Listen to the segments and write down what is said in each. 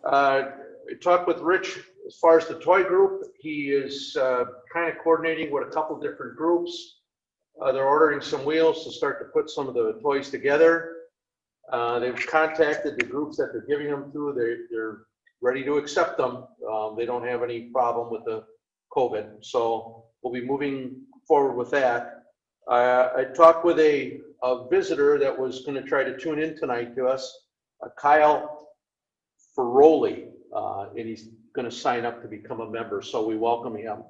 I talked with Rich as far as the toy group. He is kind of coordinating with a couple different groups. They're ordering some wheels to start to put some of the toys together. They've contacted the groups that they're giving them to. They're ready to accept them. They don't have any problem with the COVID. So we'll be moving forward with that. I talked with a visitor that was going to try to tune in tonight to us, Kyle Ferroli, and he's going to sign up to become a member, so we welcome him.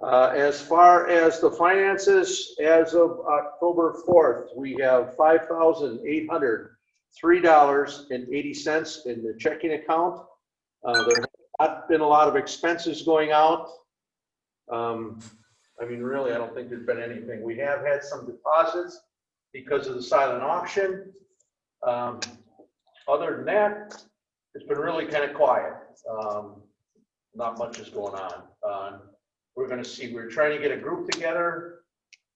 As far as the finances, as of October 4th, we have $5,803.80 in the checking account. There have not been a lot of expenses going out. I mean, really, I don't think there's been anything. We have had some deposits because of the silent auction. Other than that, it's been really kind of quiet. Not much is going on. We're going to see, we're trying to get a group together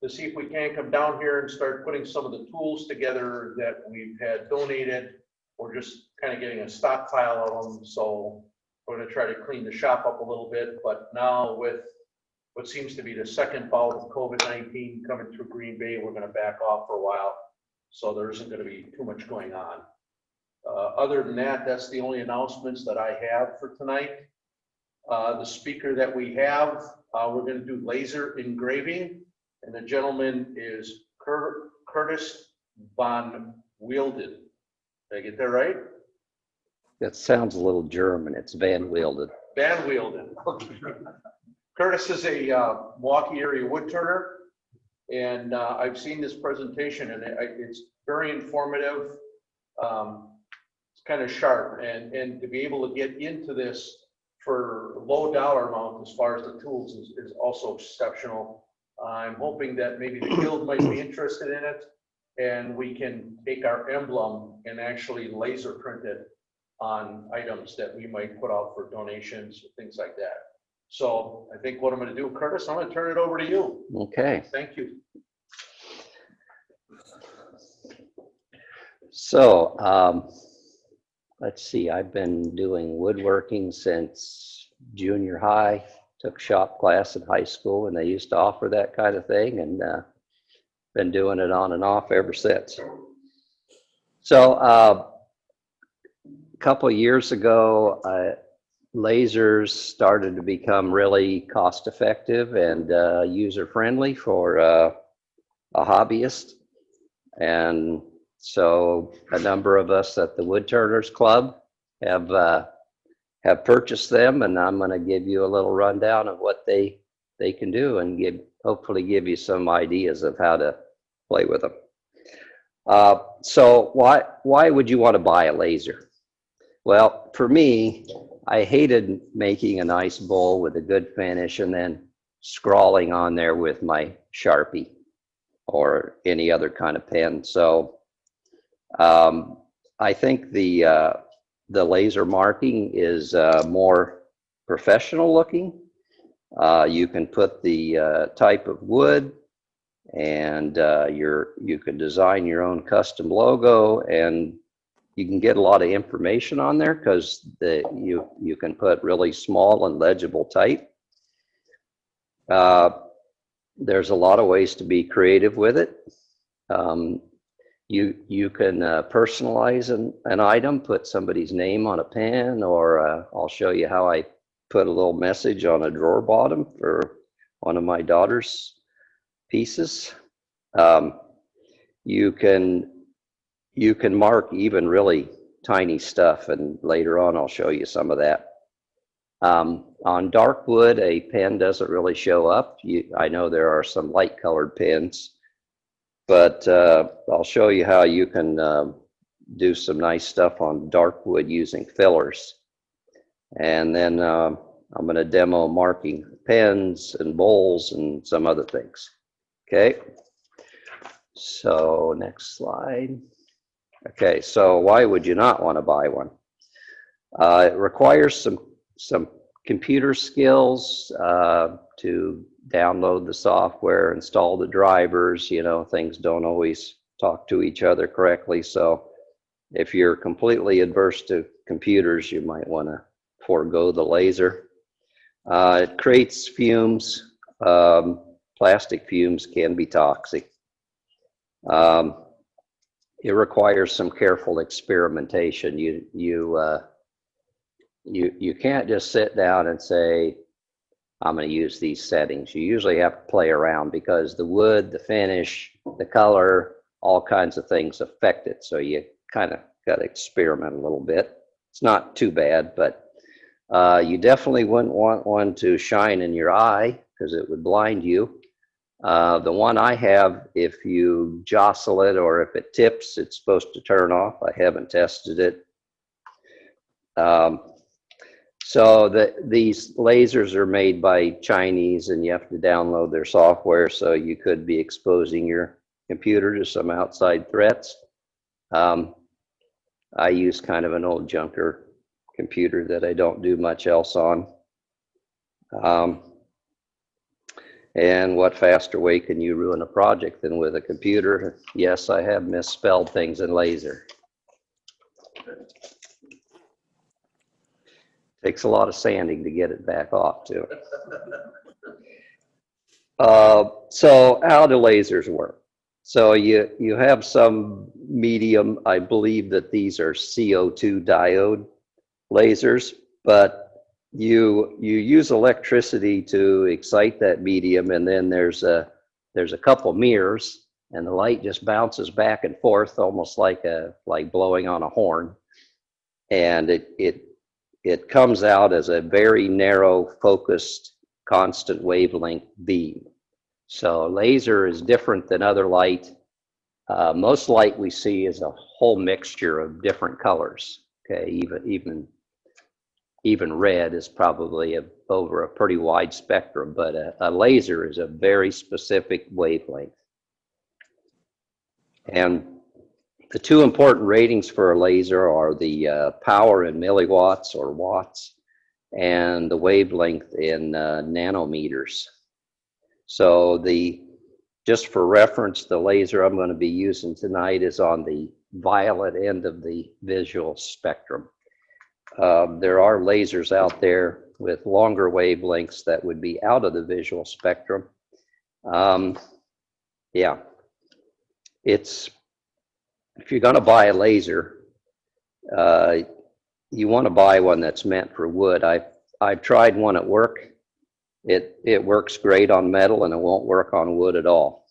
to see if we can come down here and start putting some of the tools together that we've had donated. We're just kind of getting a stockpile of them. So we're going to try to clean the shop up a little bit. But now with what seems to be the second bout of COVID-19 coming through Green Bay, we're going to back off for a while. So there isn't going to be too much going on. Other than that, that's the only announcements that I have for tonight. The speaker that we have, we're going to do laser engraving, and the gentleman is Curtis Van Wielden. Did I get that right? That sounds a little German. It's Van Wielden. Van Wielden. Okay. Curtis is a Milwaukee area wood turner, and I've seen this presentation, and it's very informative. It's kind of sharp, and to be able to get into this for low dollar amount as far as the tools is also exceptional. I'm hoping that maybe the guild might be interested in it, and we can take our emblem and actually laser print it on items that we might put out for donations, things like that. So I think what I'm going to do, Curtis, I'm going to turn it over to you. Okay. Thank you. So let's see, I've been doing woodworking since junior high. Took shop class in high school, and they used to offer that kind of thing, and been doing it on and off ever since. So a couple of years ago, lasers started to become really cost effective and user friendly for a hobbyist. And so a number of us at the Wood Turners Club have purchased them, and I'm going to give you a little rundown of what they can do and hopefully give you some ideas of how to play with them. So why would you want to buy a laser? Well, for me, I hated making a nice bowl with a good finish and then scrawling on there with my Sharpie or any other kind of pen. So I think the laser marking is more professional looking. You can put the type of wood, and you can design your own custom logo, and you can get a lot of information on there because you can put really small and legible type. There's a lot of ways to be creative with it. You can personalize an item, put somebody's name on a pen, or I'll show you how I put a little message on a drawer bottom for one of my daughter's pieces. You can mark even really tiny stuff, and later on I'll show you some of that. On dark wood, a pen doesn't really show up. I know there are some light colored pens, but I'll show you how you can do some nice stuff on dark wood using fillers. And then I'm going to demo marking pens and bowls and some other things. Okay, so next slide. Okay, so why would you not want to buy one? It requires some computer skills to download the software, install the drivers. You know, things don't always talk to each other correctly. So if you're completely adverse to computers, you might want to forego the laser. It creates fumes. Plastic fumes can be toxic. It requires some careful experimentation. You can't just sit down and say, I'm going to use these settings. You usually have to play around because the wood, the finish, the color, all kinds of things affect it. So you kind of got to experiment a little bit. It's not too bad, but you definitely wouldn't want one to shine in your eye because it would blind you. The one I have, if you jostle it or if it tips, it's supposed to turn off. I haven't tested it. So these lasers are made by Chinese and you have to download their software, so you could be exposing your computer to some outside threats. I use kind of an old junker computer that I don't do much else on. And what faster way can you ruin a project than with a computer? Yes, I have misspelled things in laser. Takes a lot of sanding to get it back off too. So how do lasers work? So you have some medium, I believe that these are CO2 diode lasers, but you use electricity to excite that medium, and then there's a couple mirrors, and the light just bounces back and forth almost like blowing on a horn, and it comes out as a very narrow, focused, constant wavelength beam. So laser is different than other light. Most light we see is a whole mixture of different colors. Okay, even red is probably over a pretty wide spectrum, but a laser is a very specific wavelength. And the two important ratings for a laser are the power in milliwatts or watts and the wavelength in nanometers. So just for reference, the laser I'm going to be using tonight is on the violet end of the visual spectrum. There are lasers out there with longer wavelengths that would be out of the visual spectrum. Yeah, if you're going to buy a laser, you want to buy one that's meant for wood. I've tried one at work. It works great on metal and it won't work on wood at all.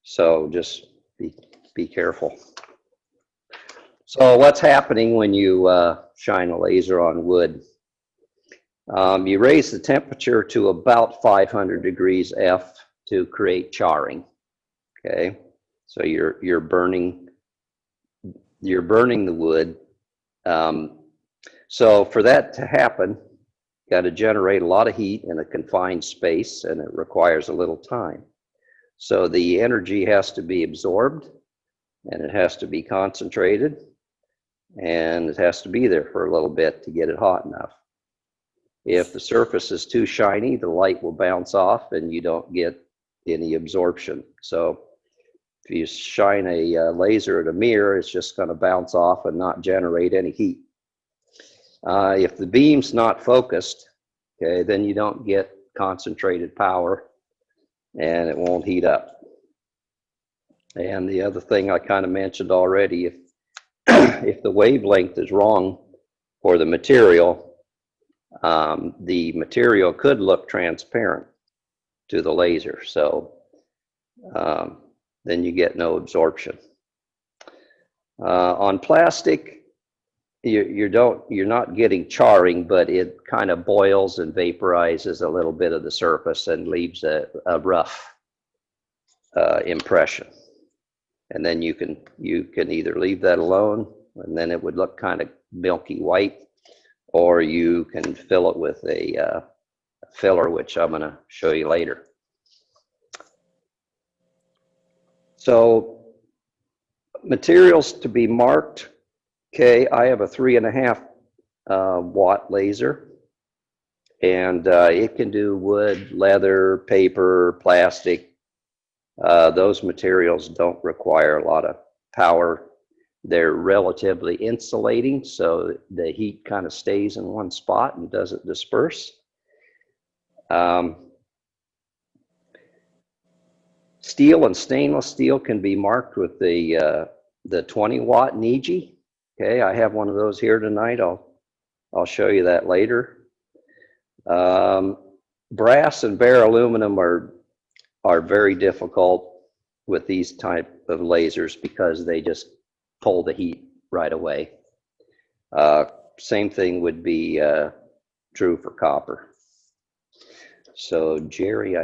So just be careful. So what's happening when you shine a laser on wood? You raise the temperature to about 500 degrees F to create charring. Okay, so you're burning the wood. So for that to happen, you got to generate a lot of heat in a confined space, and it requires a little time. So the energy has to be absorbed, and it has to be concentrated, and it has to be there for a little bit to get it hot enough. If the surface is too shiny, the light will bounce off and you don't get any absorption. So if you shine a laser at a mirror, it's just going to bounce off and not generate any heat. If the beam's not focused, okay, then you don't get concentrated power and it won't heat up. And the other thing I kind of mentioned already, if the wavelength is wrong for the material could look transparent to the laser. So then you get no absorption. On plastic, you're not getting charring, but it kind of boils and vaporizes a little bit of the surface and leaves a rough impression. And then you can either leave that alone, and then it would look kind of milky white, or you can fill it with a filler, which I'm going to show you later. So materials to be marked. Okay, I have a 3.5 watt laser, and it can do wood, leather, paper, plastic. Those materials don't require a lot of power. They're relatively insulating, so the heat kind of stays in one spot and doesn't disperse. Steel and stainless steel can be marked with the 20-watt Niji. Okay, I have one of those here tonight. I'll show you that later. Brass and bare aluminum are very difficult with these type of lasers because they just pull the heat right away. Same thing would be true for copper. So Jerry,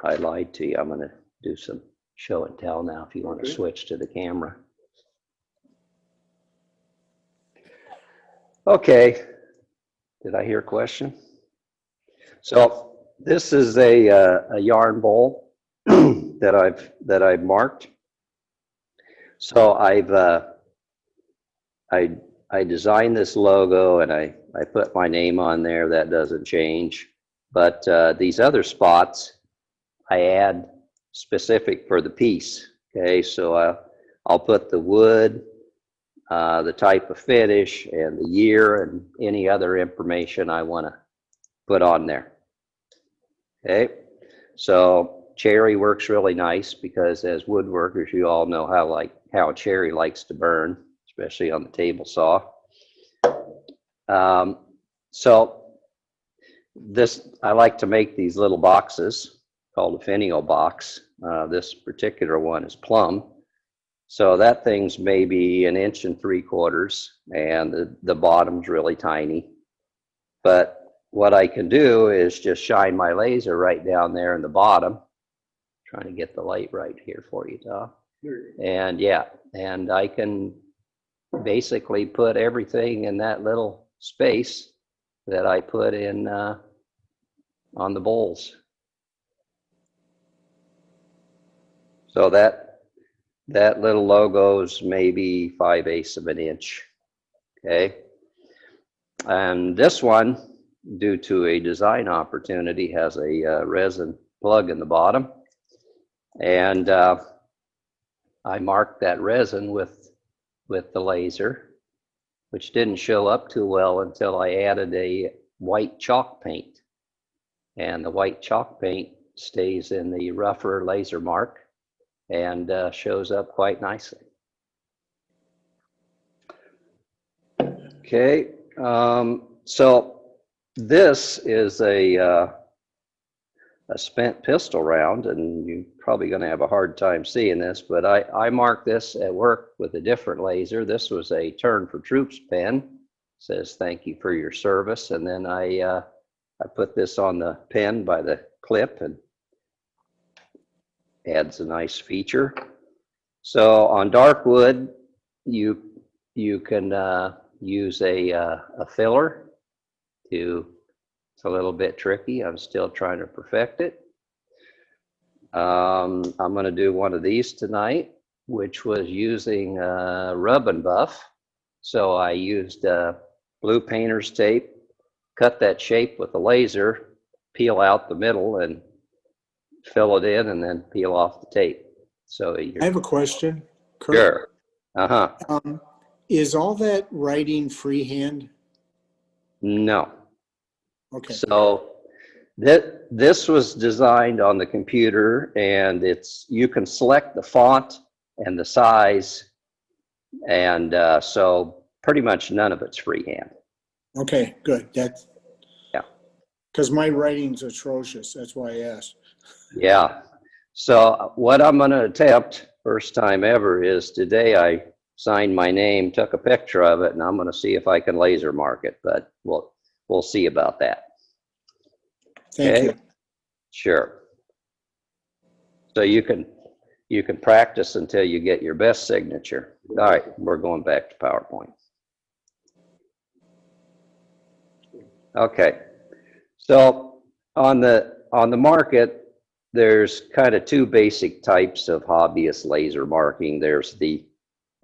I lied to you. I'm going to do some show and tell now if you want to switch to the camera. Okay. Did I hear a question? So this is a yarn bowl that I've marked. So I designed this logo and I put my name on there. That doesn't change. But these other spots I add specific for the piece. Okay, so I'll put the wood, the type of finish, and the year, and any other information I want to put on there. Okay, so cherry works really nice because as woodworkers, you all know how cherry likes to burn, especially on the table saw. So this, I like to make these little boxes called a finial box. This particular one is plum. So that thing's maybe 1.75 inches and the bottom's really tiny. But what I can do is just shine my laser right down there in the bottom. Trying to get the light right here for you, Tom. And yeah, and I can basically put everything in that little space that I put in on the bowls. So that little logo's maybe 5/8 of an inch. Okay. And this one, due to a design opportunity, has a resin plug in the bottom. And I marked that resin with the laser, which didn't show up too well until I added a white chalk paint. And the white chalk paint stays in the rougher laser mark and shows up quite nicely. Okay, so this is a spent pistol round, and you're probably going to have a hard time seeing this, but I marked this at work with a different laser. This was a Turn for Troops pen. It says thank you for your service, and then I put this on the pen by the clip and adds a nice feature. So on dark wood, you can use a filler to. It's a little bit tricky. I'm still trying to perfect it. I'm going to do one of these tonight, which was using rub and buff. So I used blue painter's tape, cut that shape with a laser, peel out the middle and fill it in, and then peel off the tape. So I have a question, Kurt. Sure. Uh-huh. Is all that writing freehand? No. Okay. So this was designed on the computer, and you can select the font and the size, and so pretty much none of it's freehand. Okay, good. That's yeah. Because my writing's atrocious. That's why I asked. Yeah. So what I'm going to attempt, first time ever, is today I signed my name, took a picture of it, and I'm going to see if I can laser mark it, but we'll see about that. Thank you. Sure. So you can practice until you get your best signature. All right, we're going back to PowerPoint. Okay. So on the market, there's kind of two basic types of hobbyist laser marking. There's the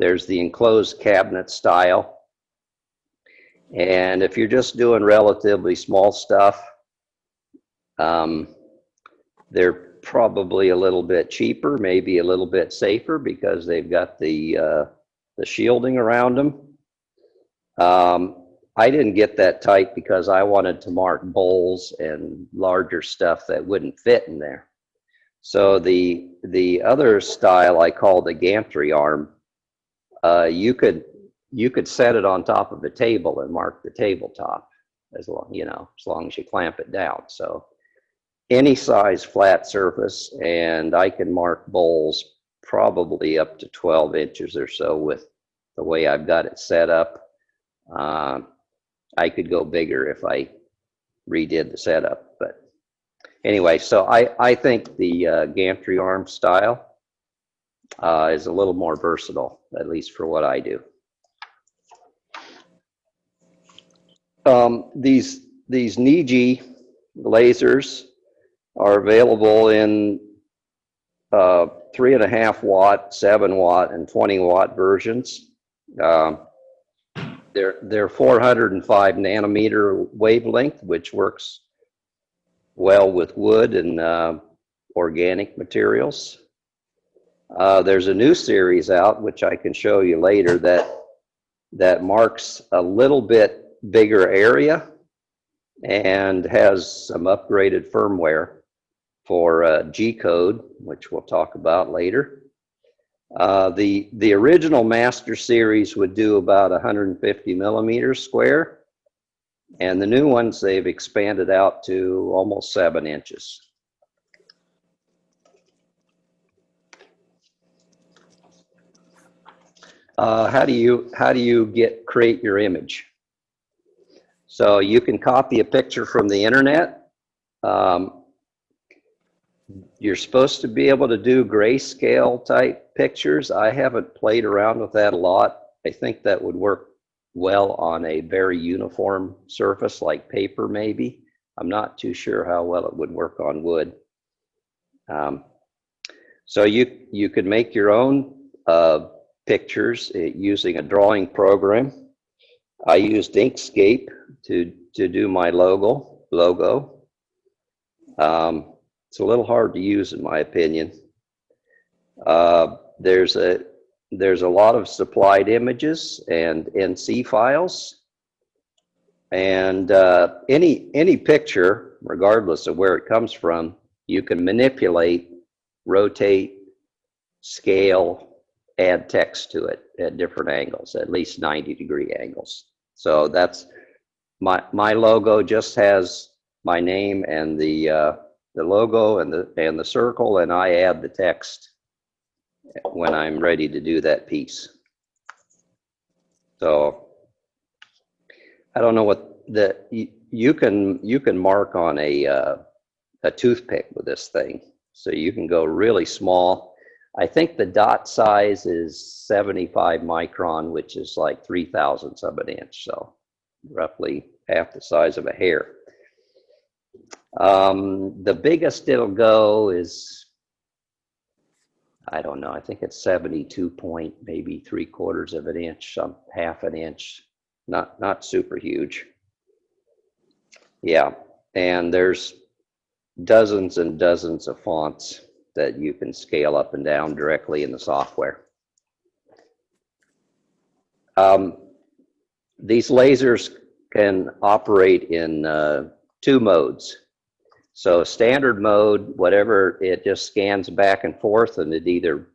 enclosed cabinet style. And if you're just doing relatively small stuff, they're probably a little bit cheaper, maybe a little bit safer because they've got the shielding around them. I didn't get that tight because I wanted to mark bowls and larger stuff that wouldn't fit in there. So the other style I call the gantry arm, you could set it on top of a table and mark the tabletop as long as you clamp it down. So any size flat surface, and I can mark bowls probably up to 12 inches or so with the way I've got it set up. I could go bigger if I redid the setup, but anyway, so I think the gantry arm style is a little more versatile, at least for what I do. These Niji lasers are available in 3.5 watt, 7 watt, and 20 watt versions. They're 405 nanometer wavelength, which works well with wood and organic materials. There's a new series out, which I can show you later, that marks a little bit bigger area and has some upgraded firmware for G code, which we'll talk about later. The original Master Series would do about 150 millimeters square, and the new ones they've expanded out to almost 7 inches. How do you create your image? So you can copy a picture from the internet. You're supposed to be able to do grayscale type pictures. I haven't played around with that a lot. I think that would work well on a very uniform surface like paper maybe. I'm not too sure how well it would work on wood. So you could make your own pictures using a drawing program. I used Inkscape to do my logo. It's a little hard to use in my opinion. There's a lot of supplied images and NC files, and any picture, regardless of where it comes from, you can manipulate, rotate, scale, add text to it at different angles, at least 90-degree angles. So that's my logo just has my name and the logo and the circle, and I add the text when I'm ready to do that piece. So I don't know what you can mark on a toothpick with this thing, so you can go really small. I think the dot size is 75 micron, which is like 0.003 of an inch, so roughly half the size of a hair. The biggest it'll go is, I don't know, I think it's 72 point, maybe 3/4 of an inch, some half an inch, not super huge. Yeah, and there's dozens and dozens of fonts that you can scale up and down directly in the software. These lasers can operate in 2 modes. So standard mode, whatever, it just scans back and forth, and it either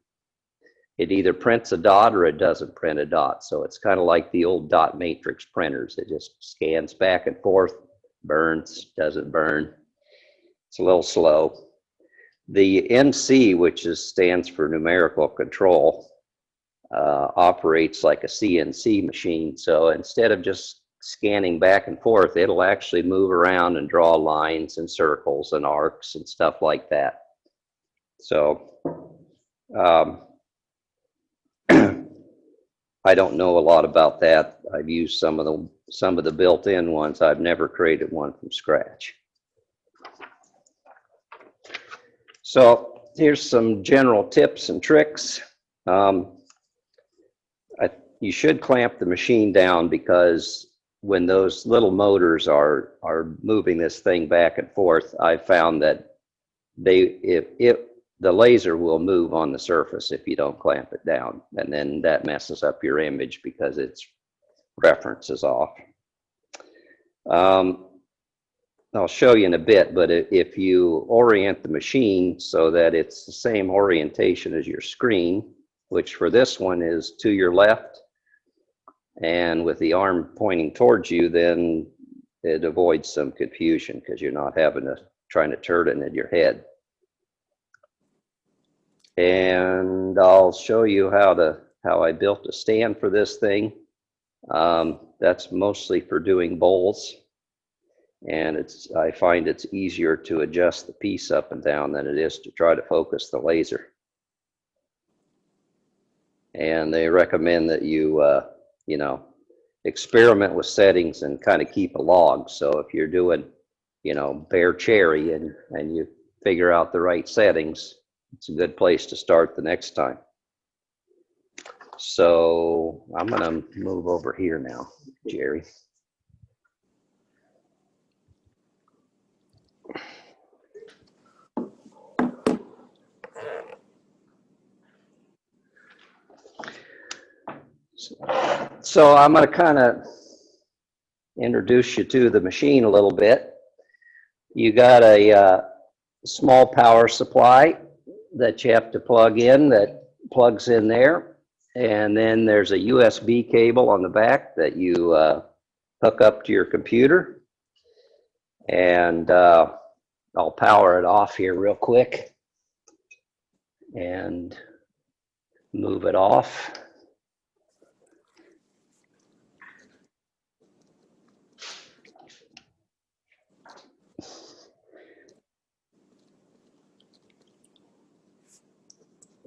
prints a dot or it doesn't print a dot. So it's kind of like the old dot matrix printers. It just scans back and forth, burns, doesn't burn. It's a little slow. The NC, which stands for numerical control, operates like a CNC machine. So instead of just scanning back and forth, it'll actually move around and draw lines and circles and arcs and stuff like that. So I don't know a lot about that. I've used some of the built-in ones. I've never created one from scratch. So here's some general tips and tricks. You should clamp the machine down, because when those little motors are moving this thing back and forth, I found that the laser will move on the surface if you don't clamp it down. And then that messes up your image because its reference is off. I'll show you in a bit, but if you orient the machine so that it's the same orientation as your screen, which for this one is to your left, and with the arm pointing towards you, then it avoids some confusion because you're not trying to turn it in your head. And I'll show you how I built a stand for this thing. That's mostly for doing bowls. And I find it's easier to adjust the piece up and down than it is to try to focus the laser. And they recommend that you, experiment with settings and kind of keep a log. So if you're doing, bare cherry and you figure out the right settings, it's a good place to start the next time. So I'm going to move over here now, Jerry. So I'm going to kind of introduce you to the machine a little bit. You got a small power supply that you have to plug in that plugs in there. And then there's a USB cable on the back that you hook up to your computer. And I'll power it off here real quick and move it off.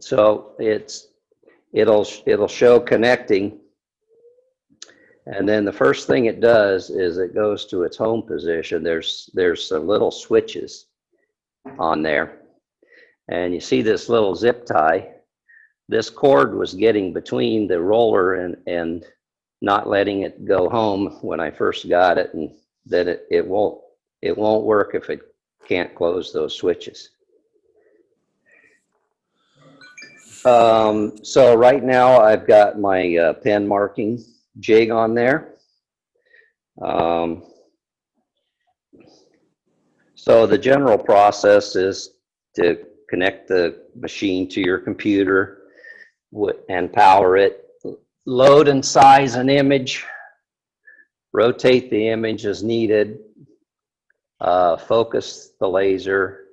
So it'll show connecting, and then the first thing it does is it goes to its home position. There's some little switches on there, and you see this little zip tie. This cord was getting between the roller and not letting it go home when I first got it, and then it won't work if it can't close those switches. So right now I've got my pen marking jig on there. So the general process is to connect the machine to your computer and power it, load and size an image, rotate the image as needed, focus the laser.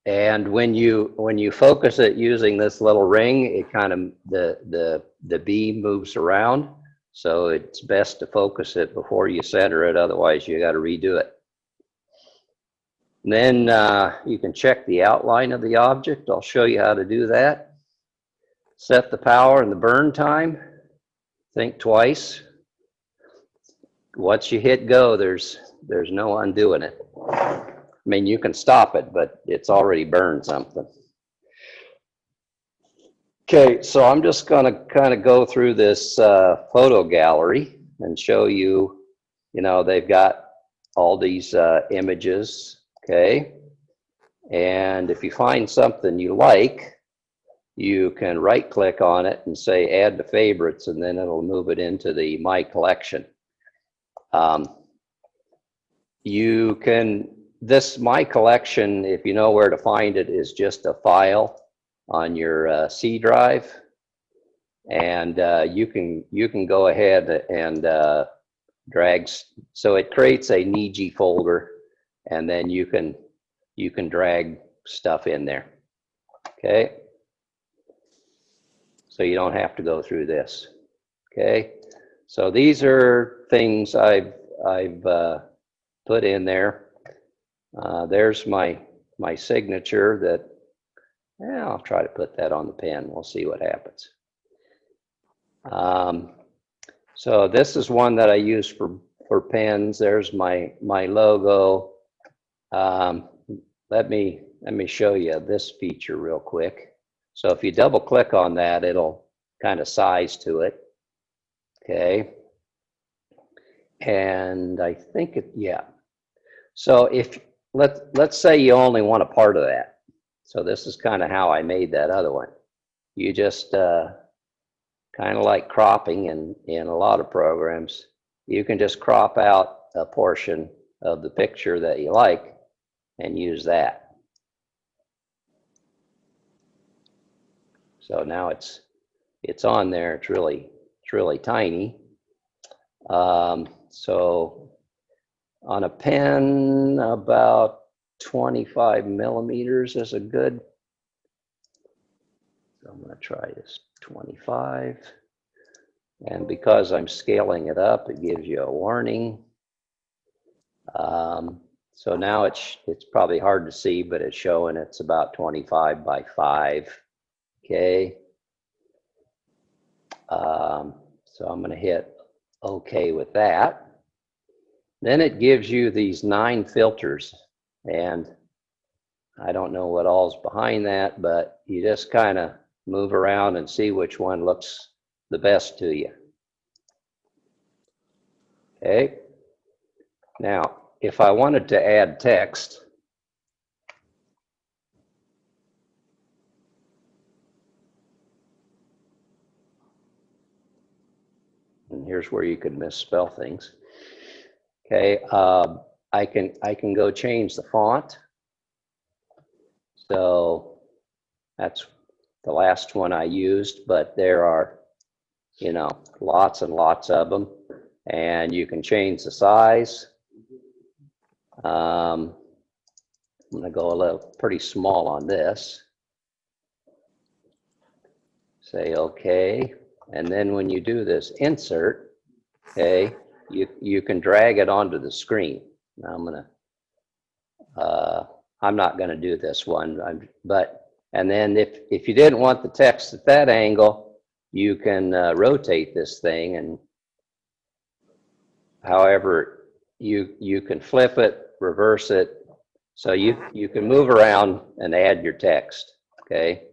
And when you focus it using this little ring, it kind of the beam moves around. So it's best to focus it before you center it. Otherwise, you got to redo it. And then you can check the outline of the object. I'll show you how to do that. Set the power and the burn time. Think twice. Once you hit go, there's no undoing it. I mean, you can stop it, but it's already burned something. Okay, so I'm just going to kind of go through this photo gallery and show you, they've got all these images, okay? And if you find something you like, you can right-click on it and say Add to Favorites, and then it'll move it into the My Collection. This My Collection, if you know where to find it, is just a file on your C drive, and you can go ahead and drag. So it creates a Niji folder, and then you can drag stuff in there. Okay, so you don't have to go through this. Okay, so these are things I've put in there. There's my signature that, I'll try to put that on the pen. We'll see what happens. So this is one that I use for pens. There's my logo. Let me show you this feature real quick. So if you double click on that, it'll kind of size to it. Okay. And I think yeah. So let's say you only want a part of that. So this is kind of how I made that other one. You just kind of like cropping in a lot of programs. You can just crop out a portion of the picture that you like and use that. So now it's on there. It's really tiny. So on a pen, about 25 millimeters is a good. So I'm going to try this 25. And because I'm scaling it up, it gives you a warning. So now it's probably hard to see, but it's showing it's about 25 by 5. Okay. So I'm going to hit OK with that. Then it gives you these 9 filters, and I don't know what all's behind that, but you just kind of move around and see which one looks the best to you. Okay. Now, if I wanted to add text, and here's where you could misspell things. Okay, I can go change the font. So that's the last one I used, but there are, lots and lots of them, and you can change the size. I'm going to go a little pretty small on this. Say OK, and then when you do this insert, okay, you can drag it onto the screen. Now I'm not going to do this one, and then if you didn't want the text at that angle, you can rotate this thing, and however you can flip it, reverse it, so you can move around and add your text. Okay.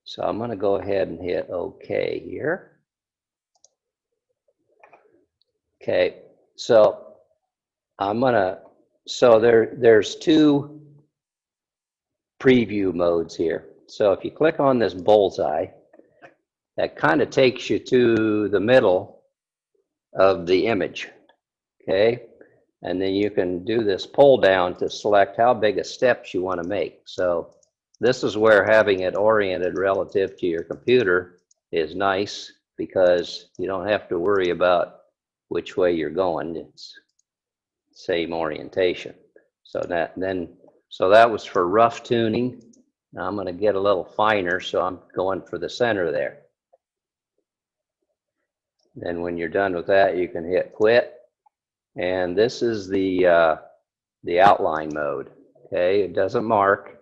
So I'm going to go ahead and hit OK here. Okay, so there's 2 preview modes here. So if you click on this bullseye, that kind of takes you to the middle of the image. Okay, and then you can do this pull down to select how big a steps you want to make. So this is where having it oriented relative to your computer is nice, because you don't have to worry about which way you're going. It's same orientation. So that was for rough tuning. Now I'm going to get a little finer, so I'm going for the center there. Then when you're done with that, you can hit quit. And this is the outline mode. Okay, it doesn't mark.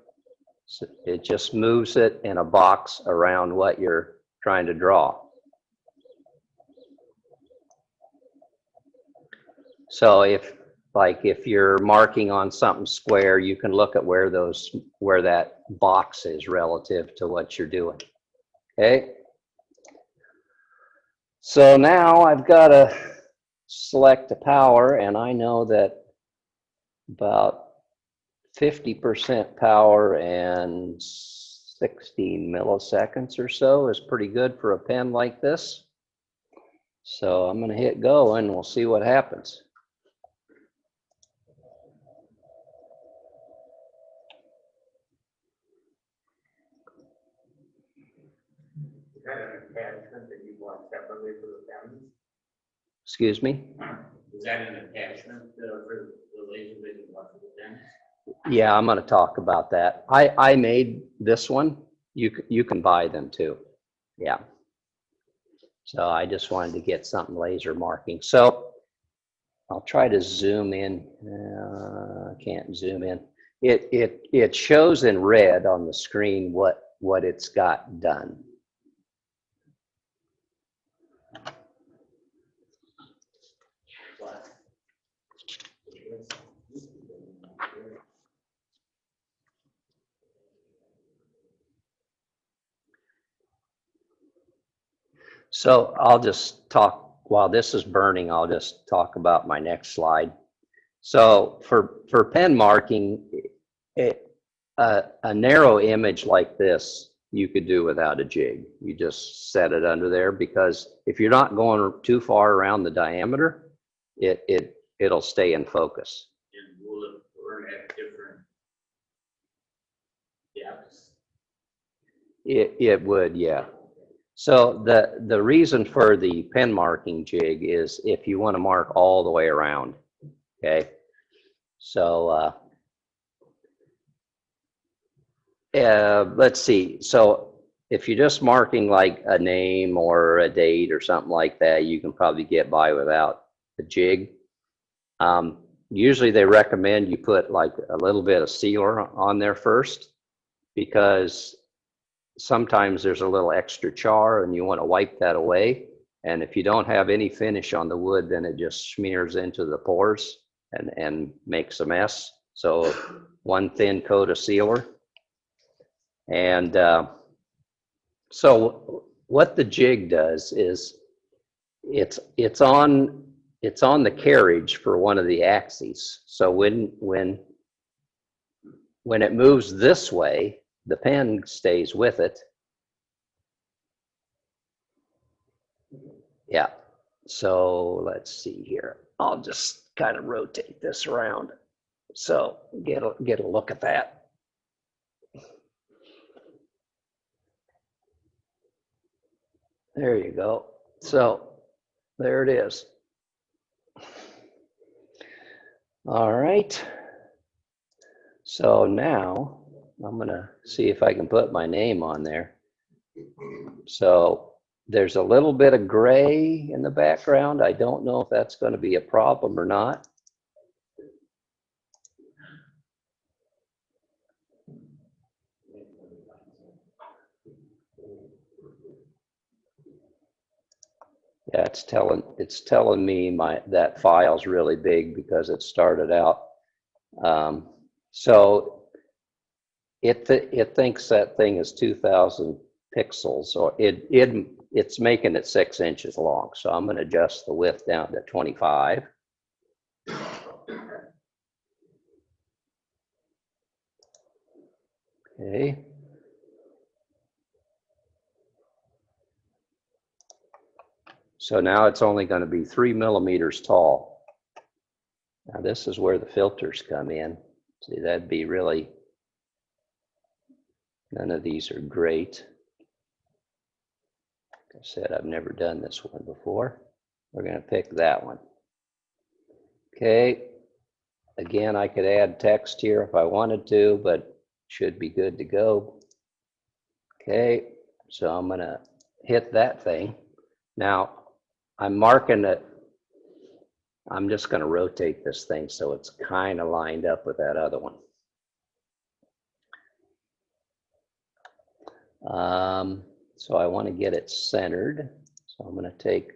So it just moves it in a box around what you're trying to draw. So if you're marking on something square, you can look at where that box is relative to what you're doing. Okay. So now I've got to select the power, and I know that about 50% power and 16 milliseconds or so is pretty good for a pen like this. So I'm going to hit go and we'll see what happens. Is that an attachment that you want separately for the pens? Excuse me? Is that an attachment for the laser that you want for the pens? Yeah, I'm going to talk about that. I made this one. You can buy them too. Yeah. So I just wanted to get something laser marking. So I'll try to zoom in. I can't zoom in. It shows in red on the screen what it's got done. So I'll just talk while this is burning, I'll just talk about my next slide. So for pen marking, a narrow image like this, you could do without a jig. You just set it under there, because if you're not going too far around the diameter, it'll stay in focus. And will it burn at different depths? It would, yeah. So the reason for the pen marking jig is if you want to mark all the way around, okay? So let's see. So if you're just marking like a name or a date or something like that, you can probably get by without a jig. Usually they recommend you put like a little bit of sealer on there first, because sometimes there's a little extra char and you want to wipe that away. And if you don't have any finish on the wood, then it just smears into the pores and makes a mess. So one thin coat of sealer. And so what the jig does is it's on the carriage for one of the axes. So when it moves this way, the pen stays with it. Yeah. So let's see here. I'll just kind of rotate this around. So get a look at that. There you go. So there it is. All right. So now I'm gonna see if I can put my name on there. So there's a little bit of gray in the background. I don't know if that's going to be a problem or not. Yeah, it's telling me that file's really big because it started out. So it thinks that thing is 2,000 pixels, or it's making it 6 inches long. So I'm going to adjust the width down to 25. Okay. So now it's only going to be 3 millimeters tall. Now this is where the filters come in. See, that'd be really, none of these are great. Like I said, I've never done this one before. We're going to pick that one. Okay. Again, I could add text here if I wanted to, but should be good to go. Okay. So I'm going to hit that thing. Now I'm marking it. I'm just going to rotate this thing so it's kind of lined up with that other one. So I want to get it centered. So I'm going to take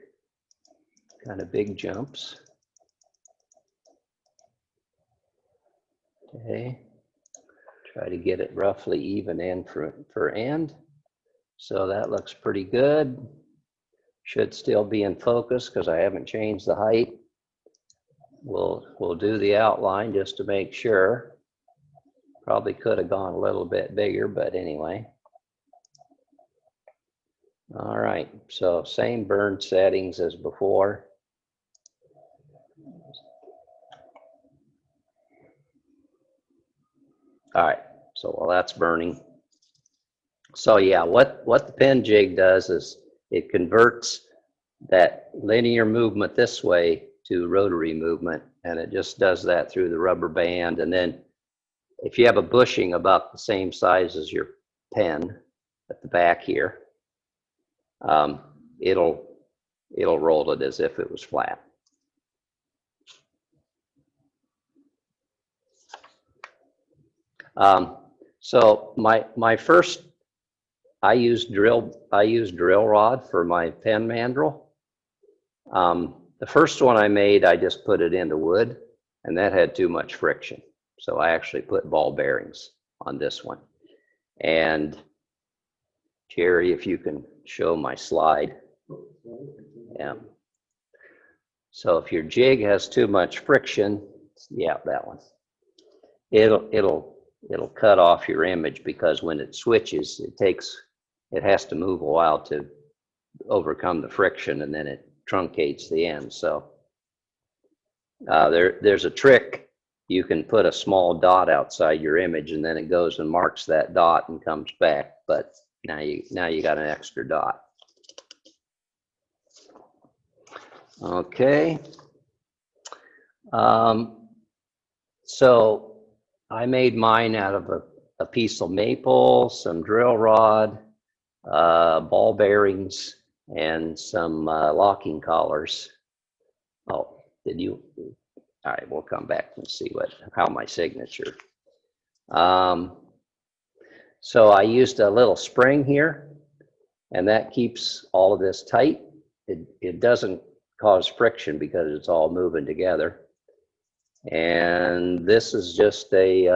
kind of big jumps. Okay. Try to get it roughly even end for end. So that looks pretty good. Should still be in focus because I haven't changed the height. We'll do the outline just to make sure. Probably could have gone a little bit bigger, but anyway. All right, so same burn settings as before. All right, so while that's burning. So yeah, what the pen jig does is it converts that linear movement this way to rotary movement, and it just does that through the rubber band. And then if you have a bushing about the same size as your pen at the back here, it'll roll it as if it was flat. So my first, I use drill rod for my pen mandrel. The first one I made, I just put it into wood, and that had too much friction. So I actually put ball bearings on this one. And Jerry, if you can show my slide. Yeah. So if your jig has too much friction, yeah, that one, it'll cut off your image, because when it switches, it has to move a while to overcome the friction, and then it truncates the end. So there's a trick. You can put a small dot outside your image, and then it goes and marks that dot and comes back. But now you got an extra dot. Okay. So I made mine out of a piece of maple, some drill rod, ball bearings, and some locking collars. Oh, did you? All right, we'll come back and see how my signature. So I used a little spring here, and that keeps all of this tight. It doesn't cause friction because it's all moving together. And this is just it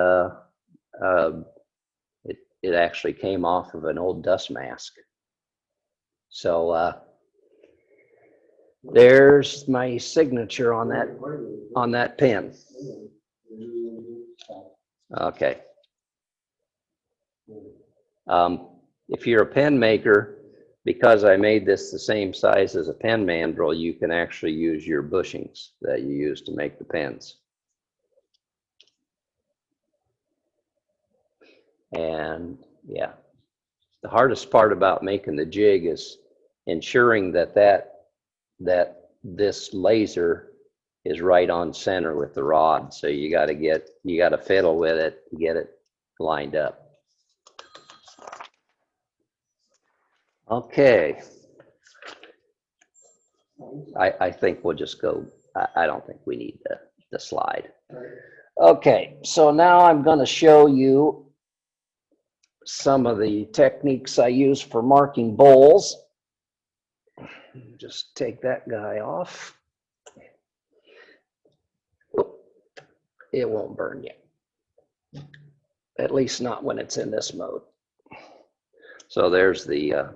actually came off of an old dust mask. So there's my signature on that pen. Okay. If you're a pen maker, because I made this the same size as a pen mandrel, you can actually use your bushings that you use to make the pens. And yeah, the hardest part about making the jig is ensuring that this laser is right on center with the rod. So you got to fiddle with it to get it lined up. Okay. I think we'll just go. I don't think we need the slide. Okay, so now I'm going to show you some of the techniques I use for marking bowls. Just take that guy off. It won't burn you. At least not when it's in this mode. So there's the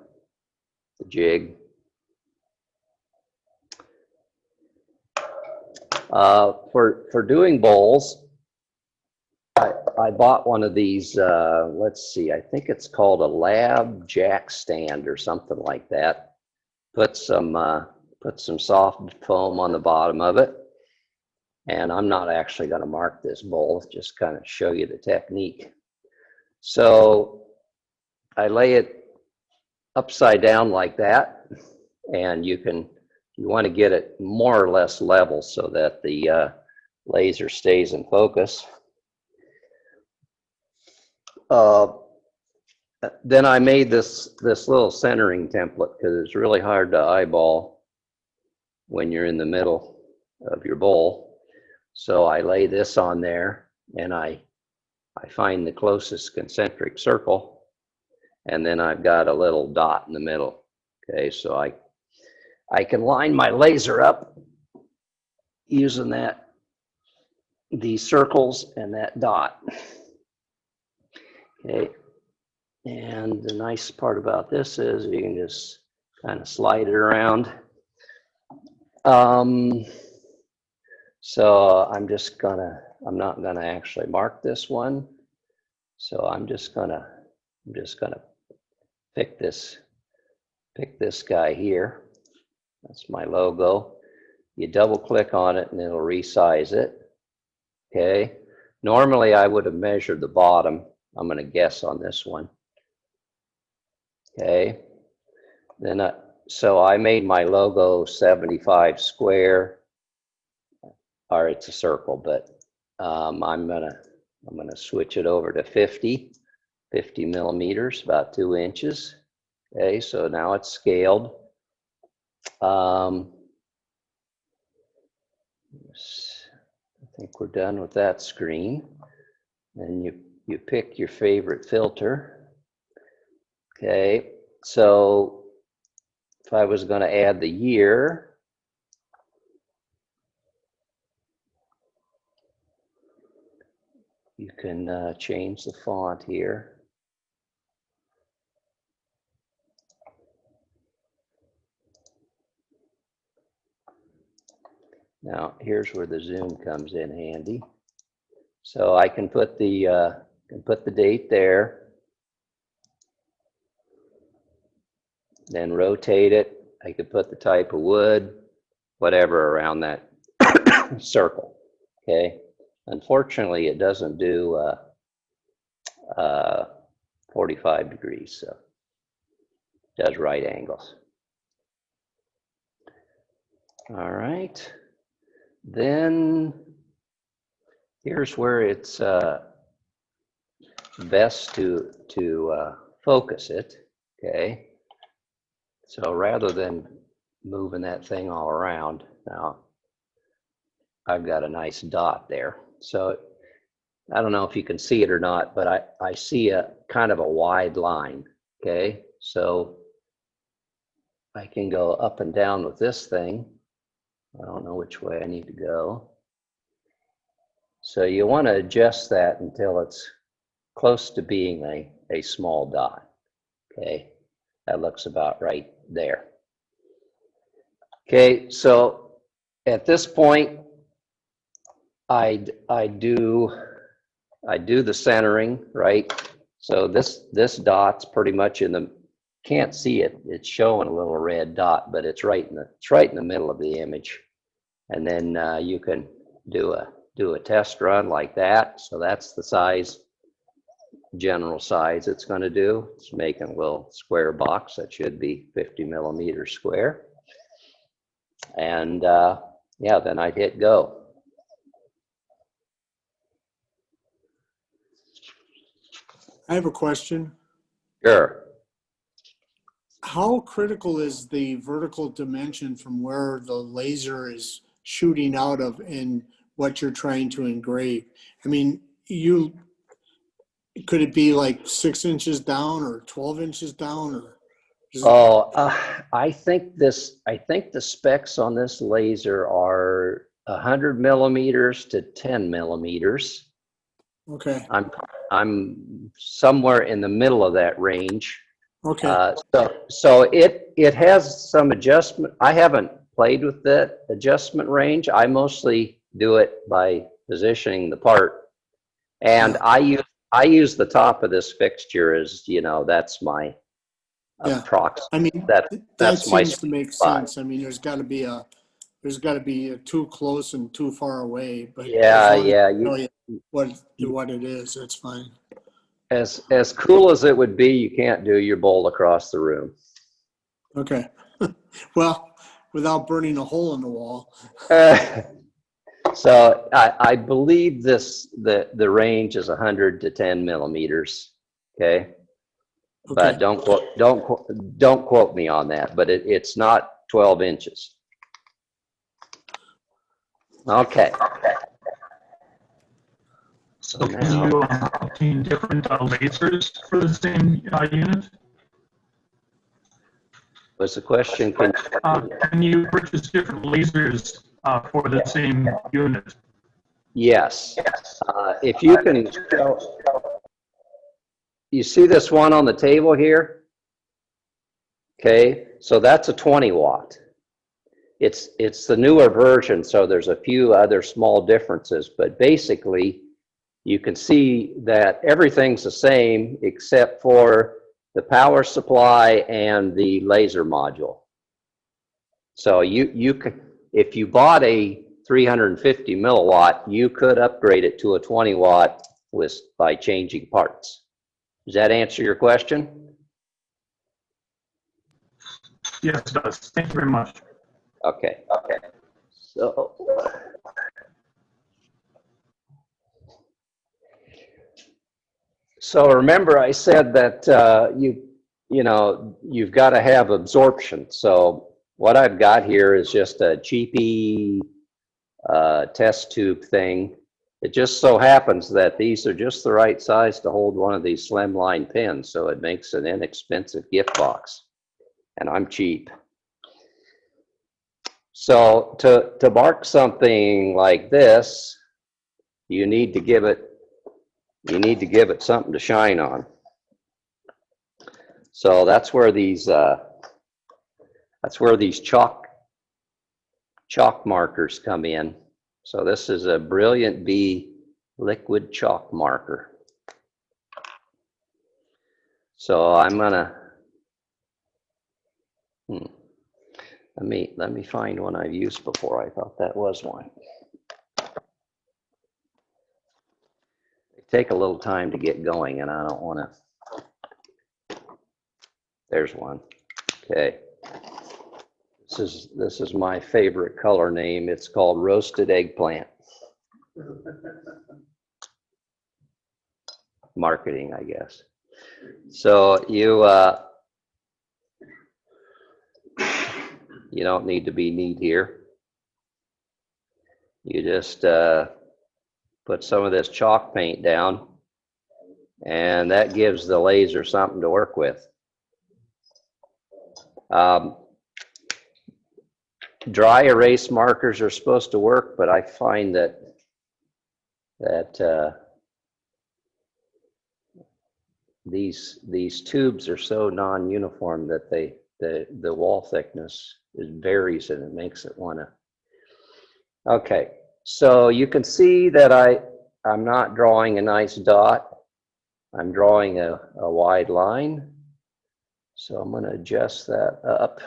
jig. For doing bowls, I bought one of these, let's see, I think it's called a lab jack stand or something like that. Put some soft foam on the bottom of it. And I'm not actually going to mark this bowl, just kind of show you the technique. So I lay it upside down like that, and you want to get it more or less level so that the laser stays in focus. Then I made this little centering template because it's really hard to eyeball when you're in the middle of your bowl. So I lay this on there, and I find the closest concentric circle, and then I've got a little dot in the middle. Okay, so I can line my laser up using these circles and that dot. Okay, and the nice part about this is you can just kind of slide it around. So I'm not gonna actually mark this one. So I'm just gonna pick this guy here. That's my logo. You double click on it and it'll resize it. Okay. Normally I would have measured the bottom. I'm gonna guess on this one. Okay. Then so I made my logo 75 square. Or it's a circle, but I'm gonna switch it over to 50 millimeters, about 2 inches. Okay, so now it's scaled. I think we're done with that screen. Then you pick your favorite filter. Okay, so if I was going to add the year, you can change the font here. Now, here's where the zoom comes in handy. So I can put the date there, then rotate it. I could put the type of wood, whatever around that circle, okay? Unfortunately, it doesn't do 45 degrees, so it does right angles. All right, then here's where it's best to focus it, okay? So rather than moving that thing all around, now I've got a nice dot there. So I don't know if you can see it or not, but I see a kind of a wide line, okay? So I can go up and down with this thing. I don't know which way I need to go. So you want to adjust that until it's close to being a small dot, okay? That looks about right there. Okay, so at this point, I do the centering, right? So this dot's pretty much in the, can't see it. It's showing a little red dot, but it's right in the middle of the image. And then you can do a test run like that. So that's the size, general size it's going to do. It's making a little square box that should be 50 millimeters square. And yeah, then I'd hit go. I have a question. Sure. How critical is the vertical dimension from where the laser is shooting out of in what you're trying to engrave? I mean, could it be like 6 inches down or 12 inches down, or? Oh, I think the specs on this laser are 100 millimeters to 10 millimeters. Okay. I'm somewhere in the middle of that range. Okay. So it has some adjustment. I haven't played with that adjustment range. I mostly do it by positioning the part, and Yeah. I use the top of this fixture as, that's my Yeah. proxy. I mean, That that that's my seems to make spot. sense. I mean, there's got to be a too close and too far away, but as Yeah, long as yeah. you know what it is, that's fine. As cool as it would be, you can't do your bowl across the room. Okay. Well, without burning a hole in the wall. So I believe the range is 100 to 10 millimeters. Okay. Okay. But don't quote me on that, but it's not 12 inches. Okay. So can you obtain different lasers for the same unit? What's the question? Can you purchase different lasers for the same unit? Yes. If you can, you see this one on the table here? Okay, so that's a 20 watt. It's the newer version, so there's a few other small differences, but basically you can see that everything's the same except for the power supply and the laser module. So you could, if you bought a 350 milliwatt, you could upgrade it to a 20 watt by changing parts. Does that answer your question? Yes, it does. Thank you very much. Okay. So remember I said that you've got to have absorption. So what I've got here is just a cheapy test tube thing. It just so happens that these are just the right size to hold one of these slimline pins, so it makes an inexpensive gift box. And I'm cheap. So to mark something like this, you need to give it something to shine on. So that's where these chalk chalk markers come in. So this is a Brilliant B liquid chalk marker. So I'm gonna, let me find one I've used before. I thought that was one. They take a little time to get going, and I don't want to. There's one. Okay. This is my favorite color name. It's called roasted eggplant. Marketing, I guess. So you don't need to be neat here. You just put some of this chalk paint down, and that gives the laser something to work with. Dry erase markers are supposed to work, but I find that these tubes are so non-uniform that the wall thickness varies, and it makes it want to. Okay, so you can see that I'm not drawing a nice dot. I'm drawing a wide line. So I'm going to adjust that up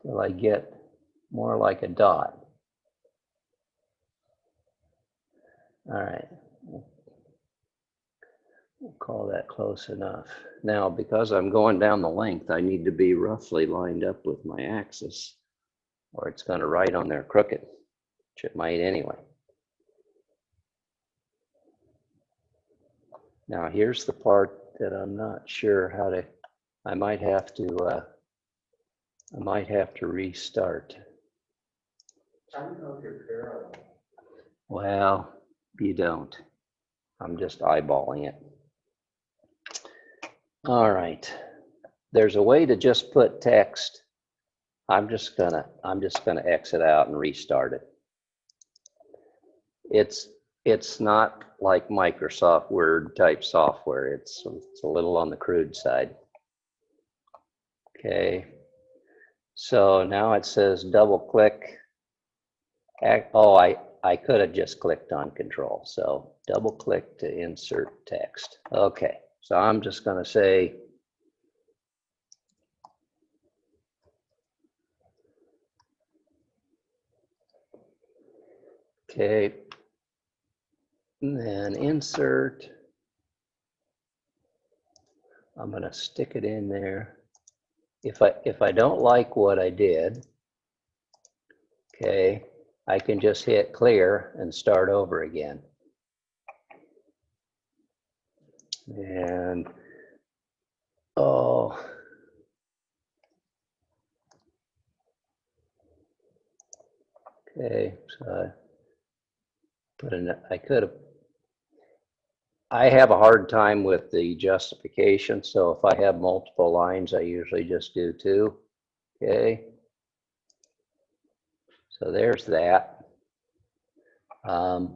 till I get more like a dot. All right, we'll call that close enough. Now, because I'm going down the length, I need to be roughly lined up with my axis, or it's going to write on there crooked, which it might anyway. Now, here's the part that I'm not sure how to, I might have to restart. I don't know if you're parallel. Well, you don't. I'm just eyeballing it. All right. There's a way to just put text. I'm just gonna exit out and restart it. It's not like Microsoft Word type software. It's a little on the crude side. Okay. So now it says double click. Oh, I could have just clicked on control. So double click to insert text. Okay. So I'm just going to say, okay, and then insert. I'm going to stick it in there. If I don't like what I did, okay, I can just hit clear and start over again. And oh, okay, so I have a hard time with the justification, so if I have multiple lines, I usually just do 2. Okay. So there's that. I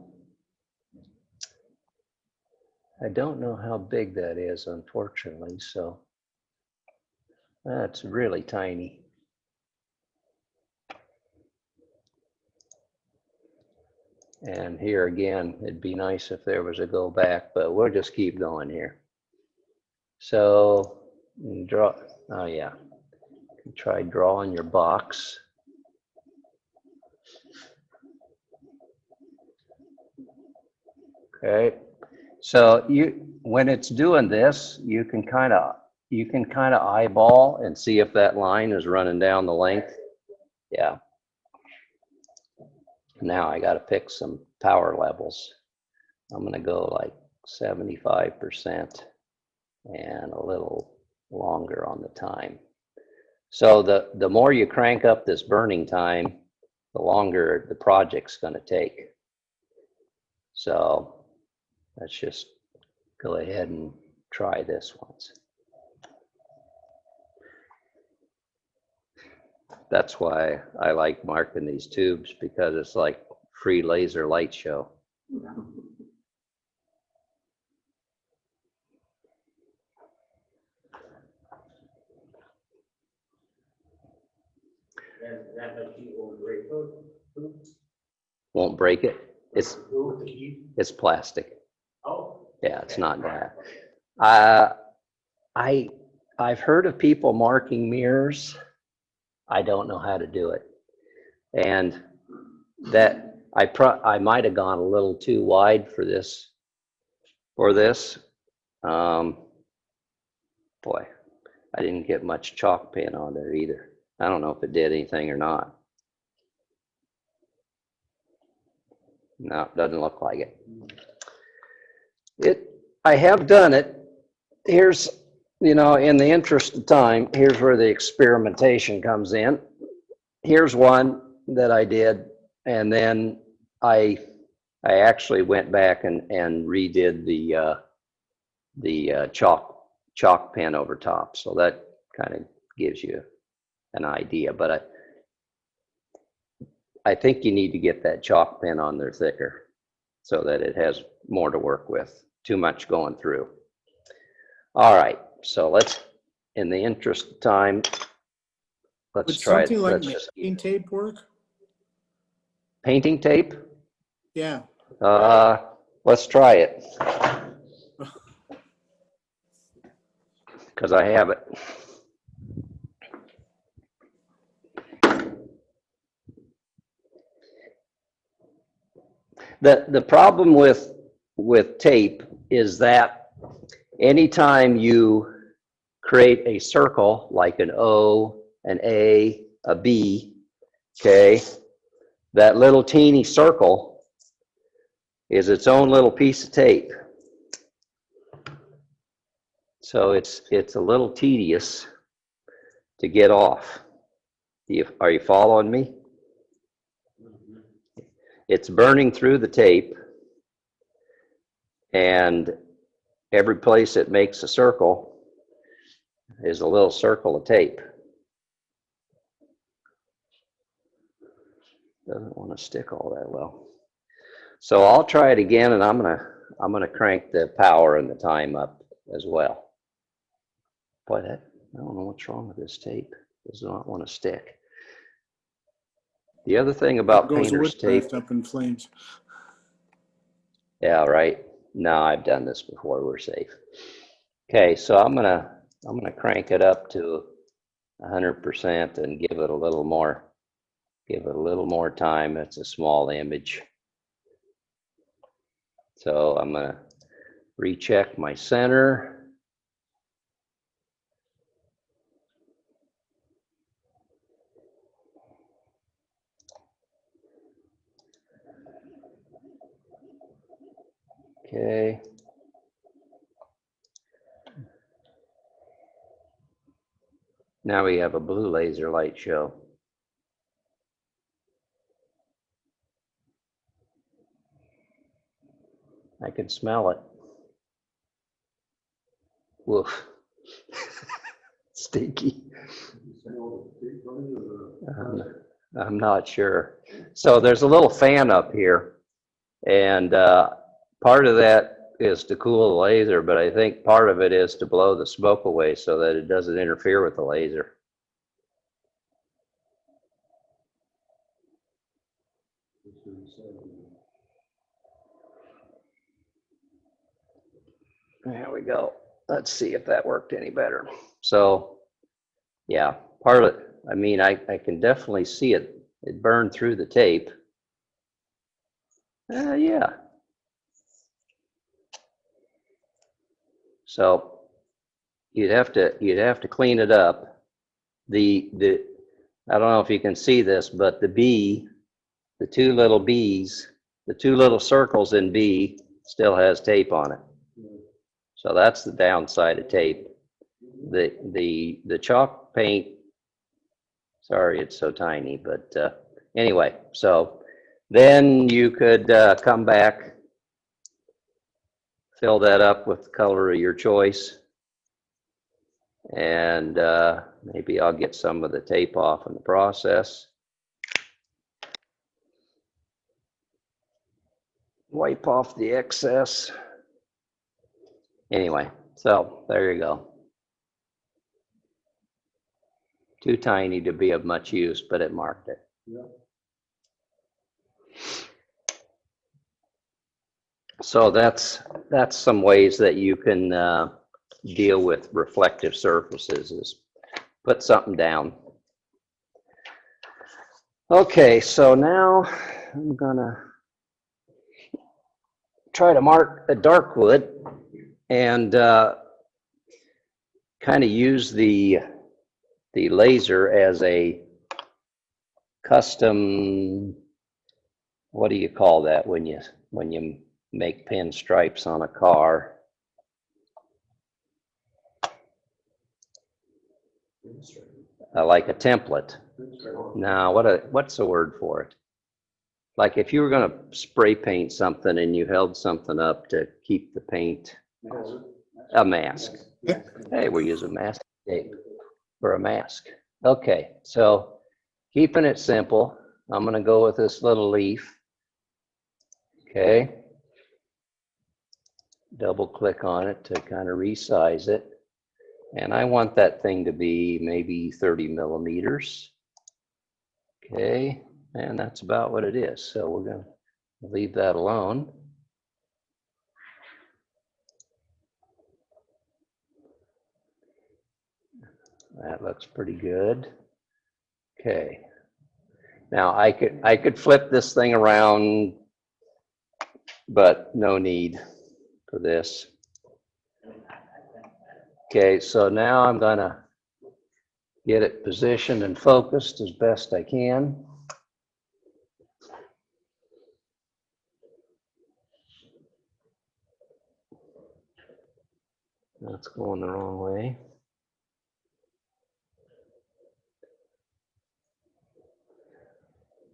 don't know how big that is, unfortunately, so that's really tiny. And here again, it'd be nice if there was a go back, but we'll just keep going here. So draw, oh yeah, try drawing your box. Okay, so when it's doing this, you can kind of eyeball and see if that line is running down the length. Yeah. Now I got to pick some power levels. I'm going to go like 75% and a little longer on the time. So the more you crank up this burning time, the longer the project's going to take. So let's just go ahead and try this once. That's why I like marking these tubes, because it's like free laser light show. And that machine will break those. Won't break it. It's plastic. Oh. Yeah, it's not glass. I've heard of people marking mirrors. I don't know how to do it. And that I might have gone a little too wide for this. Boy, I didn't get much chalk paint on there either. I don't know if it did anything or not. No, it doesn't look like it. I have done it. Here's, in the interest of time, here's where the experimentation comes in. Here's one that I did, and then I actually went back and redid the chalk pen over top. So that kind of gives you an idea. But I think you need to get that chalk pen on there thicker so that it has more to work with. Too much going through. All right, so let's, in the interest of time, let's Would try it. something like Let's just masking tape work? painting tape. Yeah. Let's try it. Because I have it. The problem with tape is that anytime you create a circle like an O, an A, a B, okay, that little teeny circle is its own little piece of tape. So it's a little tedious to get off. Are you following me? It's burning through the tape, and every place it makes a circle is a little circle of tape. Doesn't want to stick all that well. So I'll try it again, and I'm gonna crank the power and the time up as well. Boy, I don't know what's wrong with this tape. It does not want to stick. The other thing about painter's tape. Up in flames. Yeah, right. No, I've done this before. We're safe. Okay, so I'm gonna crank it up to 100% and give it a little more. Give it a little more time. It's a small image. So I'm gonna recheck my center. Okay. Now we have a blue laser light show. I can smell it. Woof. Stinky. I'm not sure. So there's a little fan up here, and part of that is to cool the laser, but I think part of it is to blow the smoke away so that it doesn't interfere with the laser. There we go. Let's see if that worked any better. So, yeah, part of it, I mean, I can definitely see it. It burned through the tape. Yeah. So you'd have to clean it up. I don't know if you can see this, but the B, the two little B's, the two little circles in B still has tape on it. So that's the downside of tape. The chalk paint, sorry it's so tiny, but anyway, so then you could come back, fill that up with the color of your choice, and maybe I'll get some of the tape off in the process. Wipe off the excess. Anyway, so there you go. Too tiny to be of much use, but it marked it. So that's some ways that you can deal with reflective surfaces, is put something down. Okay, so now I'm gonna try to mark a dark wood and kind of use the laser as a custom, what do you call that when you make pinstripes on a car? Like a template. Now, what's the word for it? Like if you were going to spray paint something and you held something up to keep the paint, a mask. Hey, we're using mask tape for a mask. Okay, so keeping it simple, I'm going to go with this little leaf. Okay. Double click on it to kind of resize it. And I want that thing to be maybe 30 millimeters. Okay, and that's about what it is. So we're going to leave that alone. That looks pretty good. Okay. Now I could flip this thing around, but no need for this. Okay, so now I'm gonna get it positioned and focused as best I can. That's going the wrong way.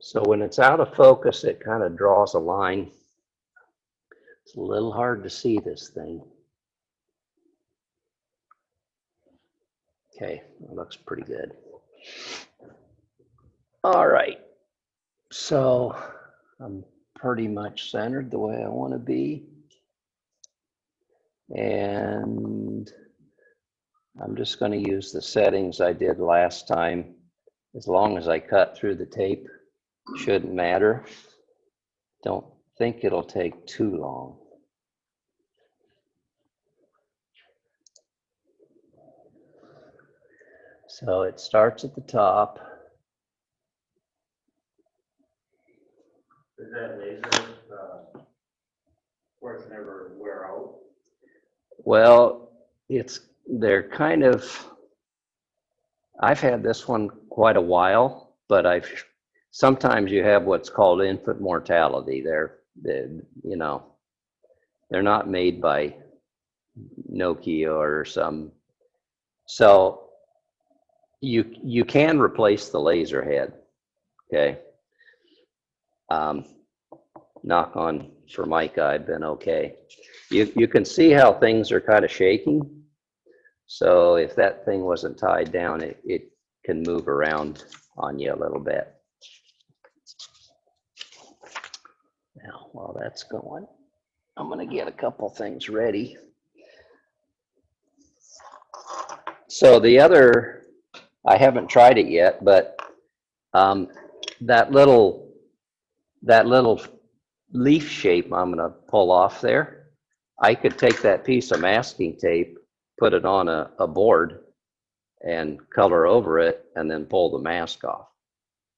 So when it's out of focus, it kind of draws a line. It's a little hard to see this thing. Okay, that looks pretty good. All right, so I'm pretty much centered the way I want to be. And I'm just going to use the settings I did last time. As long as I cut through the tape, shouldn't matter. Don't think it'll take too long. So it starts at the top. Is that laser, where it's never wear out? Well, they're kind of, I've had this one quite a while, but sometimes you have what's called infant mortality. They're not made by Nokia or some, so you can replace the laser head, okay? Knock on for Micah, I've been okay. You can see how things are kind of shaking. So if that thing wasn't tied down, it can move around on you a little bit. Now, while that's going, I'm going to get a couple things ready. So the other, I haven't tried it yet, but that little leaf shape I'm going to pull off there, I could take that piece of masking tape, put it on a board and color over it and then pull the mask off.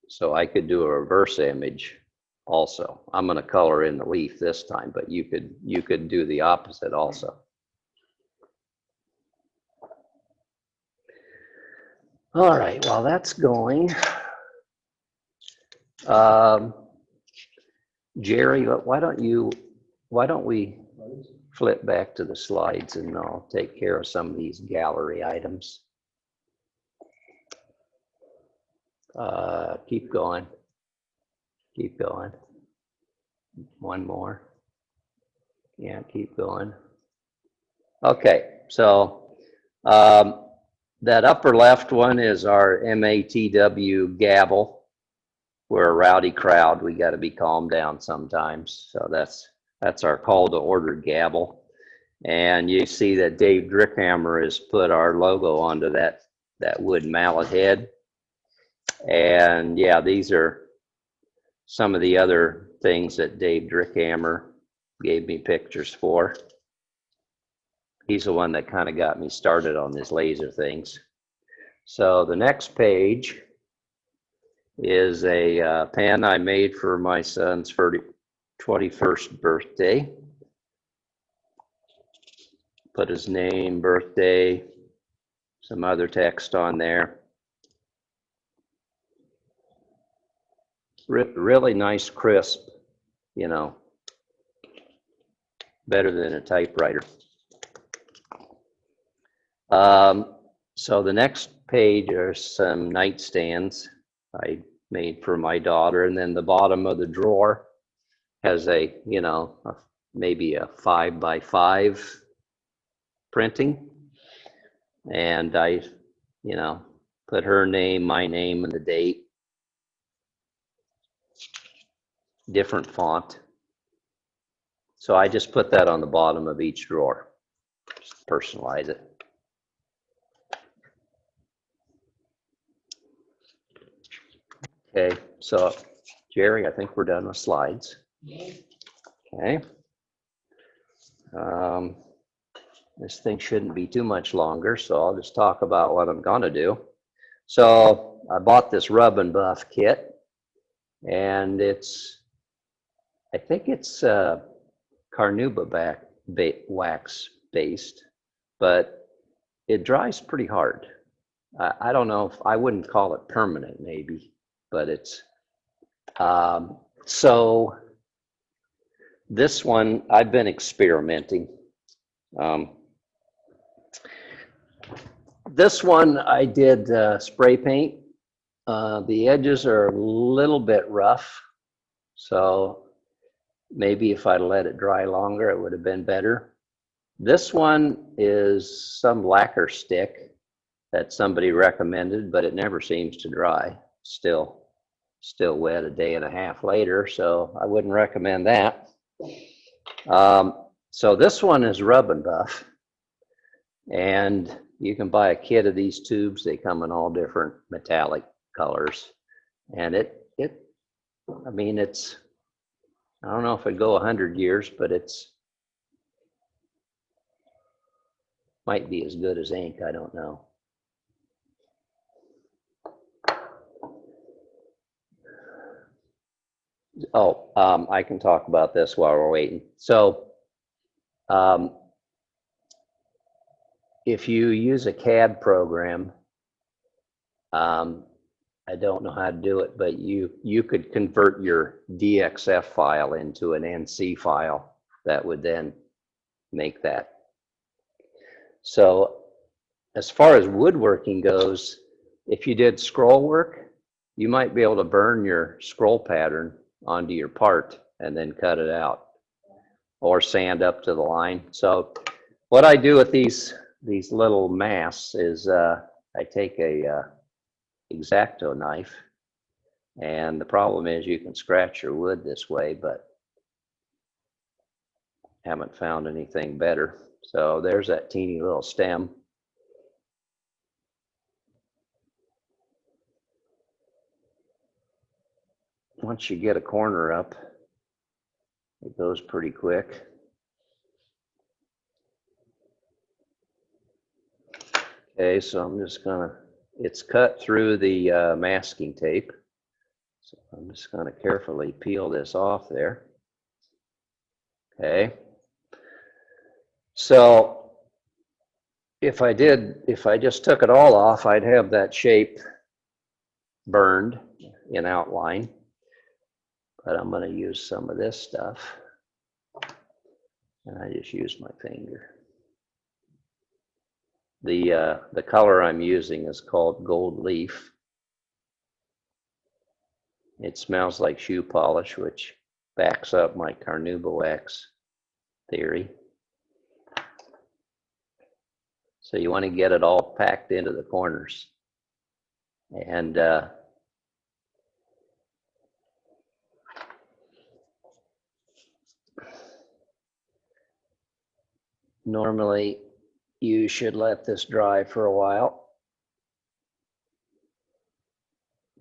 So I could do a reverse image also. I'm going to color in the leaf this time, but you could do the opposite also. All right, while that's going, Jerry, why don't we flip back to the slides and I'll take care of some of these gallery items. Keep going. Keep going. One more. Yeah, keep going. Okay, so that upper left one is our MATW gavel. We're a rowdy crowd. We got to be calmed down sometimes. So that's our call to order gavel. And you see that Dave Drickhammer has put our logo onto that wood mallet head. And yeah, these are some of the other things that Dave Drickhammer gave me pictures for. He's the one that kind of got me started on these laser things. So the next page is a pen I made for my son's 21st birthday. Put his name, birthday, some other text on there. Really nice, crisp, you know, better than a typewriter. So the next page are some nightstands I made for my daughter, and then the bottom of the drawer has a, you know, maybe a 5x5 printing, and I, you know, put her name, my name, and the date. Different font. So I just put that on the bottom of each drawer. Just personalize it. Okay, so Jerry, I think we're done with slides. Okay. This thing shouldn't be too much longer, so I'll just talk about what I'm gonna do. So I bought this rub and buff kit, and I think it's carnauba wax based, but it dries pretty hard. I don't know if I wouldn't call it permanent, maybe, but it's so this one I've been experimenting. This one I did spray paint. The edges are a little bit rough, so maybe if I'd let it dry longer, it would have been better. This one is some lacquer stick that somebody recommended, but it never seems to dry. Still wet a day and a half later, so I wouldn't recommend that. So this one is rub and buff, and you can buy a kit of these tubes. They come in all different metallic colors, and I mean, it's, I don't know if it'd go 100 years, but it's might be as good as ink. I don't know. Oh, I can talk about this while we're waiting. So, if you use a CAD program, I don't know how to do it, but you could convert your DXF file into an NC file that would then make that. So as far as woodworking goes, if you did scroll work, you might be able to burn your scroll pattern onto your part and then cut it out, or sand up to the line. So what I do with these little masks is I take a X-Acto knife, and the problem is you can scratch your wood this way, but haven't found anything better. So there's that teeny little stem. Once you get a corner up, it goes pretty quick. Okay, so I'm just gonna, it's cut through the masking tape. So I'm just gonna carefully peel this off there. Okay. So if I just took it all off, I'd have that shape burned in outline. But I'm gonna use some of this stuff. And I just use my finger. The color I'm using is called Gold Leaf. It smells like shoe polish, which backs up my carnauba wax theory. So you want to get it all packed into the corners. And normally you should let this dry for a while.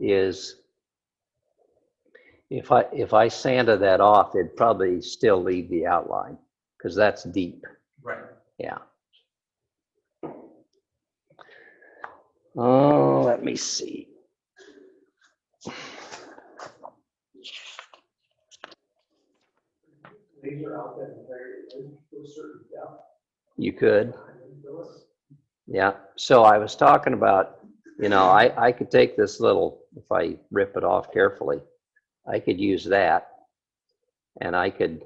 is if I sanded that off, it'd probably still leave the outline because that's deep. Right. Yeah. Oh, let me see. Laser out that entire, to a certain depth. You could. Yeah. So I was talking about, I could take this little, if I rip it off carefully, I could use that, and I could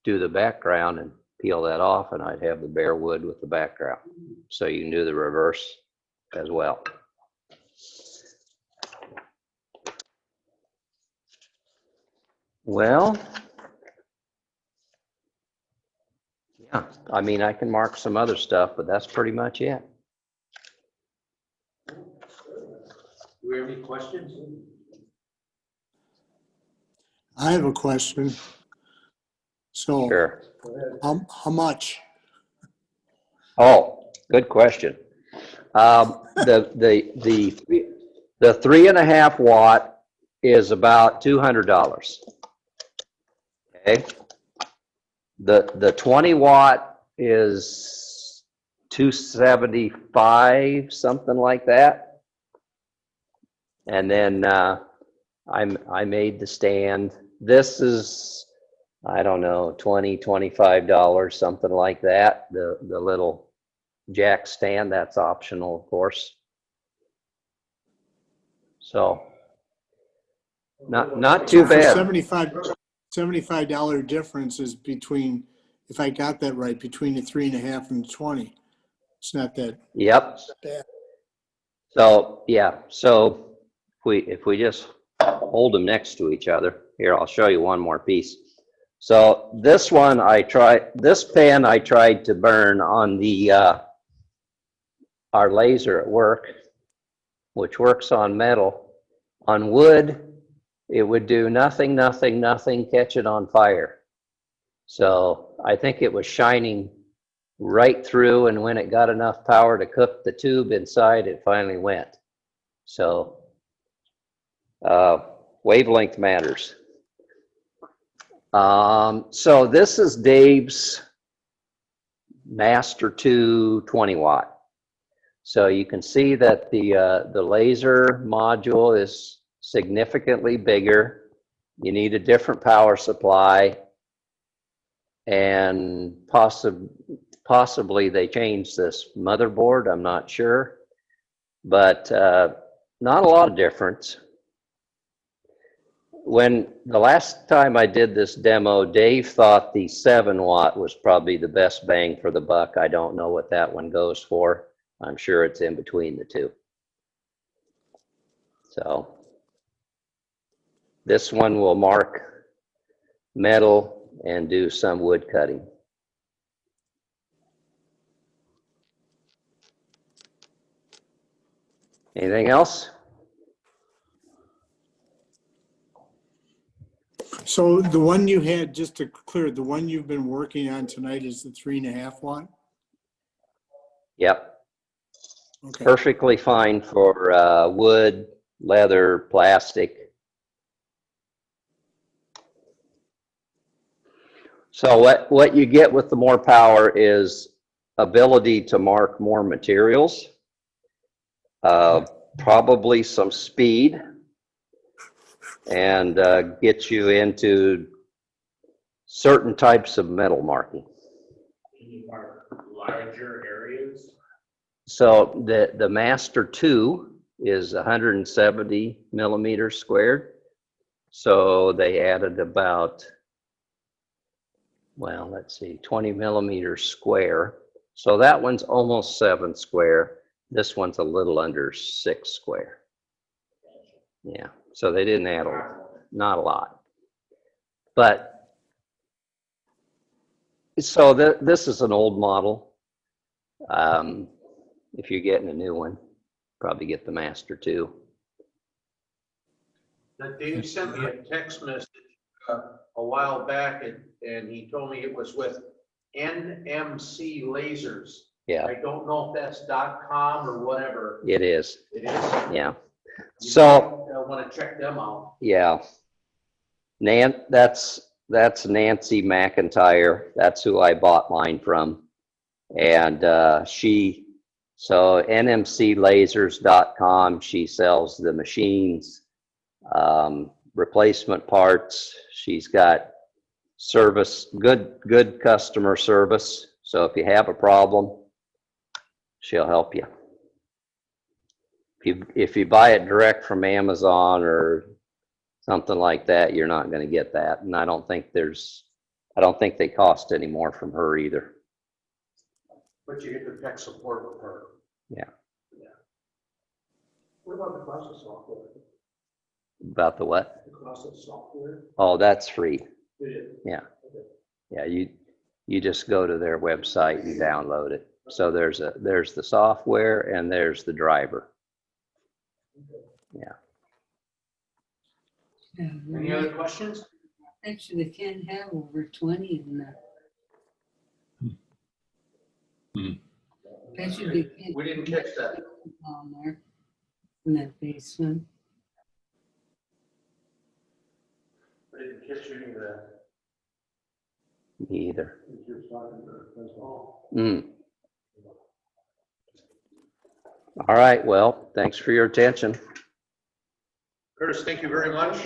do the background and peel that off, and I'd have the bare wood with the background. So you can do the reverse as well. Well, yeah, I mean, I can mark some other stuff, but that's pretty much it. Do we have any questions? I have a question. So Sure. how much? Oh, good question. The 3.5 watt is about $200. Okay. The 20 watt is $275, something like that. And then I made the stand. This is, I don't know, $20, $25, something like that. The little jack stand, that's optional, of course. So not too So for bad. $75 difference is between, if I got that right, between the 3.5 and the 20. It's not that Yep. bad. So yeah. So if we just hold them next to each other, here I'll show you one more piece. So this pen I tried to burn on the our laser at work, which works on metal. On wood, it would do nothing, catch it on fire. So I think it was shining right through, and when it got enough power to cook the tube inside, it finally went. So wavelength matters. So this is Dave's Master 2 20 watt. So you can see that the laser module is significantly bigger. You need a different power supply, and possibly they changed this motherboard, I'm not sure, but not a lot of difference. When the last time I did this demo, Dave thought the 7 watt was probably the best bang for the buck. I don't know what that one goes for. I'm sure it's in between the two. So this one will mark metal and do some wood cutting. Anything else? So the one you had, just to clear, the one you've been working on tonight is the 3.5 watt? Yep. Okay. Perfectly fine for wood, leather, plastic. So what you get with the more power is ability to mark more materials, probably some speed, and get you into certain types of metal marking. Can you mark larger areas? So the Master 2 is 170 millimeters squared. So they added about, well, let's see, 20 millimeters square. So that one's almost 7 square. This one's a little under 6 square. Yeah, so they didn't add not a lot. But, so this is an old model. If you're getting a new one, probably get the Master 2. Now, Dave sent me a text message a while back, and he told me it was with NMC Lasers. Yeah, I don't know if that's .com or whatever. it is. It is? Yeah. So, Want to check them out. yeah. That's Nancy McIntyre. That's who I bought mine from. And so nmclasers.com, she sells the machines, replacement parts. She's got service, good customer service. So if you have a problem, she'll help you. If you buy it direct from Amazon or something like that, you're not going to get that. And I don't think they cost any more from her either. But you get the tech support with her. Yeah. What about the cost of software? About the what? The cost of software? Oh, that's free. It is. Yeah. Yeah, you just go to their website and download it. So there's the software and there's the driver. Yeah. Any other questions? Actually, they can't have over 20 in that. Actually, they can't. We didn't catch that. Down there in that basement. We didn't catch any of that. Me either. You were talking about it, that's all. All right, well, thanks for your attention. Curtis, thank you very much.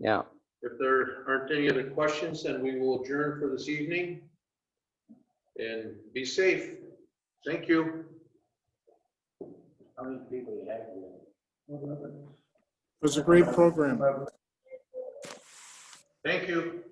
Yeah. If there aren't any other questions, then we will adjourn for this evening. And be safe. Thank you. How many people you have here? It was a great program. Thank you.